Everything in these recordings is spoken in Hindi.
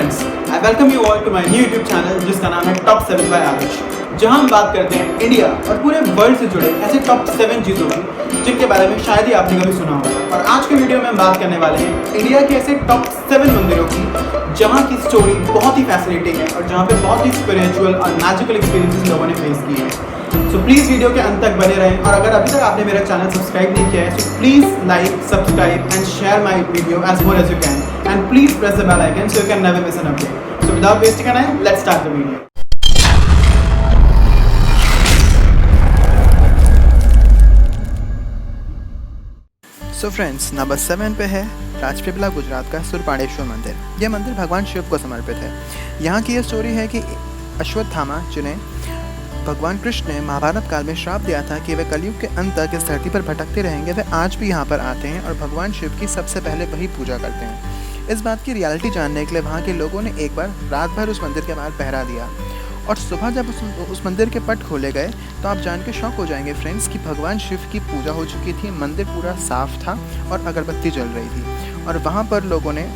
Friends, I welcome you all to my new YouTube channel जिसका नाम है टॉप 7 बाय आदर्श, जहां हम बात करते हैं इंडिया और पूरे वर्ल्ड से जुड़े ऐसे टॉप 7 चीज़ों की जिनके बारे में शायद ही आपने कभी सुना होगा। और आज के वीडियो में हम बात करने वाले हैं इंडिया के ऐसे टॉप 7 मंदिरों की जहां की स्टोरी बहुत ही फैसिनेटिंग है और जहां पे बहुत ही स्पिरिचुअल और मैजिकल एक्सपीरियंसेस लोगों ने फेस किए हैं। सो प्लीज़ वीडियो के अंत तक बने रहें और अगर अभी तक आपने मेरा चैनल सब्सक्राइब नहीं किया है तो please like, subscribe and share my video as more as you can and please press the bell icon so you can never miss an update. So without wasting any time, let's start the video. So friends, number 7 पे है राजपीपला गुजरात का सुरपाणेश्वर मंदिर। यह मंदिर भगवान शिव को समर्पित है। यहाँ की यह स्टोरी है कि अश्वत्थामा जिन्हें भगवान कृष्ण ने महाभारत काल में श्राप दिया था कि वे कलयुग के अंत तक इस धरती पर भटकते रहेंगे, वे आज भी यहाँ पर आते हैं और भगवान शिव की सबसे पहले वही पूजा करते हैं। इस बात की रियलिटी जानने के लिए वहाँ के लोगों ने एक बार रात भर उस मंदिर के बाहर पहरा दिया और सुबह जब उस मंदिर के पट खोले गए तो आप जान के शॉक हो जाएंगे फ्रेंड्स कि भगवान शिव की पूजा हो चुकी थी। मंदिर पूरा साफ था और अगरबत्ती जल रही थी और वहाँ पर लोगों ने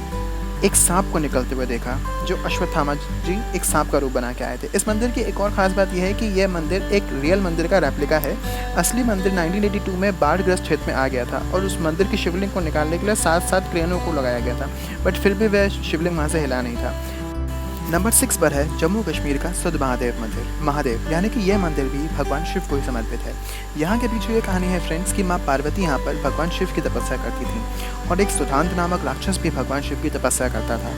एक सांप को निकलते हुए देखा, जो अश्वत्थामा जी एक सांप का रूप बना के आए थे। इस मंदिर की एक और ख़ास बात यह है कि यह मंदिर एक रियल मंदिर का रेप्लिका है। असली मंदिर 1982 में बाढ़ग्रस्त क्षेत्र में आ गया था और उस मंदिर की शिवलिंग को निकालने के लिए 7 क्रेनों को लगाया गया था, बट फिर भी वह शिवलिंग वहाँ से हिला नहीं था। नंबर 6 पर है जम्मू कश्मीर का सुध महादेव मंदिर। महादेव यानी कि यह मंदिर भी भगवान शिव को ही समर्पित है। यहाँ के पीछे ये कहानी है फ्रेंड्स कि माँ पार्वती यहाँ पर भगवान शिव की तपस्या करती थी और एक सुधांत नामक राक्षस भी भगवान शिव की तपस्या करता था।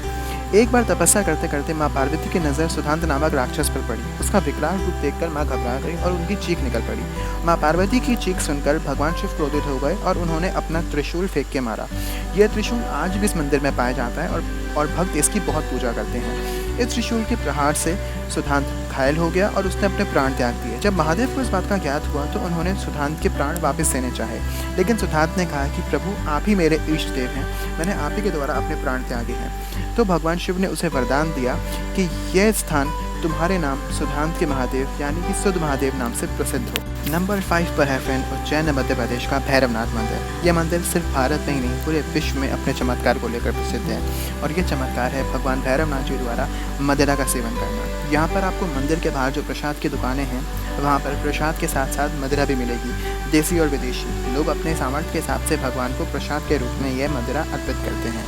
एक बार तपस्या करते करते माँ पार्वती की नज़र सुधांत नामक राक्षस पर पड़ी। उसका विकराल रूप देखकर माँ घबरा गई और उनकी चीख निकल पड़ी। माँ पार्वती की चीख सुनकर भगवान शिव क्रोधित हो गए और उन्होंने अपना त्रिशूल फेंक के मारा। यह त्रिशूल आज भी इस मंदिर में पाया जाता है और भक्त इसकी बहुत पूजा करते हैं। इस त्रिशूल के प्रहार से सुधांत घायल हो गया और उसने अपने प्राण त्याग दिए। जब महादेव को इस बात का ज्ञात हुआ तो उन्होंने सुधांत के प्राण वापस देने चाहे, लेकिन सुधांत ने कहा कि प्रभु आप ही मेरे इष्ट देव हैं, मैंने आप ही के द्वारा अपने प्राण त्यागे हैं। तो भगवान शिव ने उसे वरदान दिया कि यह स्थान तुम्हारे नाम सुधांत के महादेव यानी कि सुध महादेव नाम से प्रसिद्ध हो। नंबर 5 पर है फ्रेंड उज्जैन मध्य प्रदेश का भैरवनाथ मंदिर। यह मंदिर सिर्फ भारत में ही नहीं पूरे विश्व में अपने चमत्कार को लेकर प्रसिद्ध है और यह चमत्कार है भगवान भैरवनाथ जी द्वारा मदिरा का सेवन करना। यहाँ पर आपको मंदिर के बाहर जो प्रसाद की दुकानें हैं वहाँ पर प्रसाद के साथ साथ मदिरा भी मिलेगी, देसी और विदेशी। लोग अपने सामर्थ्य के हिसाब से भगवान को प्रसाद के रूप में यह मदिरा अर्पित करते हैं।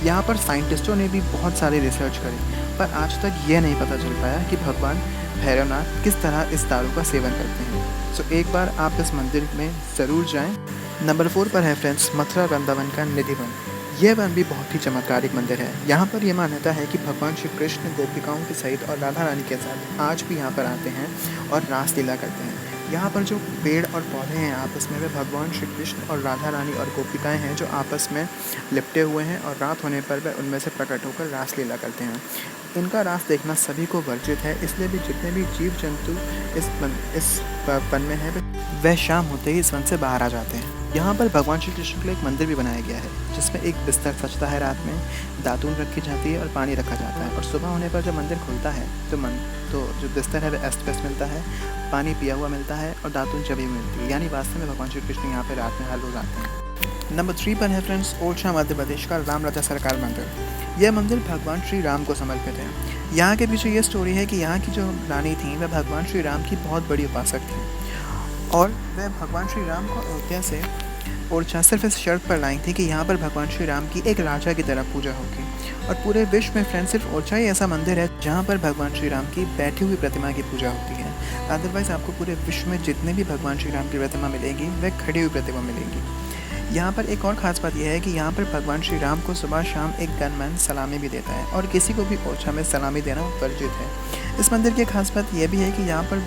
यहाँ पर साइंटिस्टों ने भी बहुत सारी रिसर्च करी पर आज तक यह नहीं पता चल पाया कि भगवान भैरवनाथ किस तरह इस दारू का सेवन करते हैं। सो एक बार आप इस मंदिर में ज़रूर जाएं। नंबर 4 पर है फ्रेंड्स मथुरा वृंदावन का निधि वन। यह वन भी बहुत ही चमत्कारिक मंदिर है। यहाँ पर यह मान्यता है कि भगवान श्री कृष्ण गोपिकाओं के सहित और राधा रानी के साथ आज भी यहाँ पर आते हैं और रासलीला करते हैं। यहाँ पर जो पेड़ और पौधे हैं आपस में वे भगवान श्री कृष्ण और राधा रानी और गोपिकाएं हैं जो आपस में लिपटे हुए हैं और रात होने पर वे उनमें से प्रकट होकर रासलीला करते हैं। इनका रास देखना सभी को वर्जित है, इसलिए भी जितने भी जीव जंतु इस वन में हैं वह शाम होते ही इस वन से बाहर आ जाते हैं। यहाँ पर भगवान श्री कृष्ण के लिए एक मंदिर भी बनाया गया है जिसमें एक बिस्तर सजता है, रात में दातून रखी जाती है और पानी रखा जाता है और सुबह होने पर जब मंदिर खुलता है तो जो बिस्तर है वह अस्त व्यस्त मिलता है, पानी पिया हुआ मिलता है और दातून चबी मिलती है, यानी वास्तव में भगवान श्री कृष्ण यहाँ पर रात में हर रोज आते हैं। नंबर 3 पर है फ्रेंड्स ओरछा मध्य प्रदेश का राम राजा सरकार मंदिर। यह मंदिर भगवान श्री राम को समर्पित है। यहाँ के पीछे ये स्टोरी है कि यहाँ की जो रानी थी वह भगवान श्री राम की बहुत बड़ी उपासक थी और वह भगवान श्री राम को अयोध्या से ओरछा सिर्फ इस शर्त पर लाई थी कि यहाँ पर भगवान श्री राम की एक राजा की तरह पूजा होगी। और पूरे विश्व में फ्रेंड सिर्फ ओरछा ही ऐसा मंदिर है जहाँ पर भगवान श्री राम की बैठी हुई प्रतिमा की पूजा होती है। अदरवाइज आपको पूरे विश्व में जितने भी भगवान श्री राम की प्रतिमा मिलेगी वह खड़ी हुई प्रतिमा मिलेगी। यहाँ पर एक और ख़ास बात यह है कि यहाँ पर भगवान श्री राम को सुबह शाम एक गनमैन सलामी भी देता है और किसी को भी ओरछा में सलामी देना वर्जित है। इस मंदिर की खास बात यह भी है कि यहाँ पर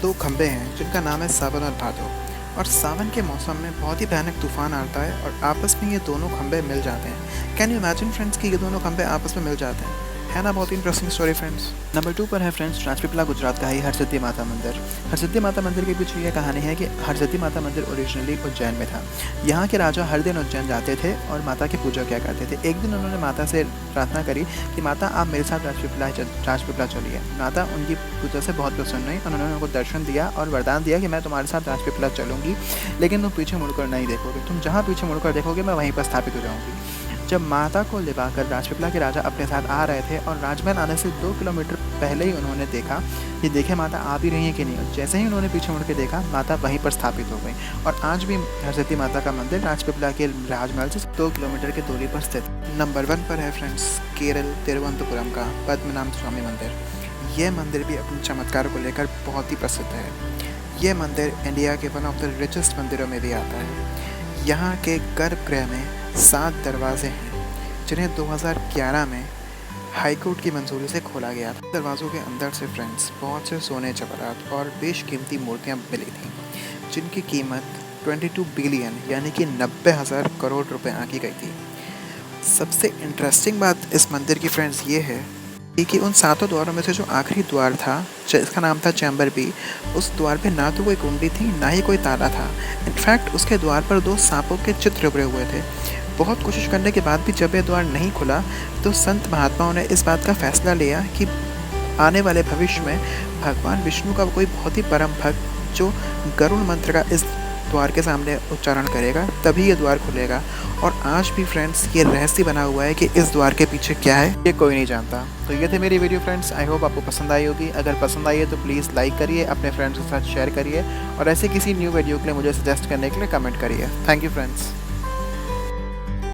दो खंबे हैं जिनका नाम है सावन और भादो, और सावन के मौसम में बहुत ही भयानक तूफान आता है और आपस में ये दोनों खंबे मिल जाते हैं। कैन यू इमेजिन फ्रेंड्स कि ये दोनों खंबे आपस में मिल जाते हैं? है ना बहुत इंटरेस्टिंग स्टोरी फ्रेंड्स। नंबर 2 पर है फ्रेंड्स राजपीपला गुजरात का ही हरसिद्धि माता मंदिर। हरसिद्धि माता मंदिर के पीछे यह कहानी है कि हरसिद्धि माता मंदिर ओरिजिनली उज्जैन में था। यहाँ के राजा हर दिन उज्जैन जाते थे और माता की पूजा किया करते थे। एक दिन उन्होंने माता से प्रार्थना करी कि माता आप मेरे साथ राजपीपला चलिए। माता उनकी पूजा से बहुत प्रसन्न हुई, उन्होंने उनको दर्शन दिया और वरदान दिया कि मैं तुम्हारे साथ राजपीपला चलूँगी, लेकिन तुम पीछे मुड़कर नहीं देखोगे, तुम जहाँ पीछे मुड़कर देखोगे मैं वहीं पर स्थापित हो जाऊँगी। जब माता को लिवाकर राजपीपला के राजा अपने साथ आ रहे थे और राजमहल आने से 2 किलोमीटर पहले ही उन्होंने देखा कि देखे माता आ भी रही है कि नहीं। जैसे ही उन्होंने पीछे मुड़ के देखा, माता वहीं पर स्थापित हो गई। और आज भी हरसिद्धि माता का मंदिर राजपीपला के राजमहल से 2 किलोमीटर की दूरी पर स्थित। नंबर 1 पर है फ्रेंड्स केरल तिरुवनंतपुरम का पद्मनाभ स्वामी मंदिर। यह मंदिर भी अपने चमत्कार को लेकर बहुत ही प्रसिद्ध है। यह मंदिर इंडिया के वन ऑफ द रिचेस्ट मंदिरों में भी आता है। यहाँ के गर्भगृह में 7 दरवाजे हैं, जिन्हें 2011 में हाईकोर्ट की मंजूरी से खोला गया था। दरवाज़ों के अंदर से फ्रेंड्स बहुत से सोने जवाहरात और बेशकीमती मूर्तियाँ मिली थीं, जिनकी कीमत 22 बिलियन यानी कि 90,000 करोड़ रुपए आंकी गई थी। सबसे इंटरेस्टिंग बात इस मंदिर की फ्रेंड्स ये है कि उन 7 द्वारों में से जो आखिरी द्वार था, जिसका नाम था चैम्बर बी, उस द्वार पे ना तो कोई कुंडी थी, ना ही कोई ताला था। इनफैक्ट उसके द्वार पर 2 सांपों के चित्र उभरे हुए थे। बहुत कोशिश करने के बाद भी जब यह द्वार नहीं खुला, तो संत महात्माओं ने इस बात का फैसला लिया कि आने वाले भविष्य में भगवान विष्णु का कोई बहुत ही परम भक्त जो गरुड़ मंत्र का इस द्वार के सामने उच्चारण करेगा, तभी ये द्वार खुलेगा। और आज भी फ्रेंड्स ये रहस्य बना हुआ है कि इस द्वार के पीछे क्या है, ये कोई नहीं जानता। तो ये थे मेरी वीडियो फ्रेंड्स। आई होप आपको पसंद आई होगी। अगर पसंद आई है तो प्लीज़ लाइक करिए, अपने फ्रेंड्स के साथ शेयर करिए और ऐसे किसी न्यू वीडियो के लिए मुझे सजेस्ट करने के लिए कमेंट करिए। Thank you friends.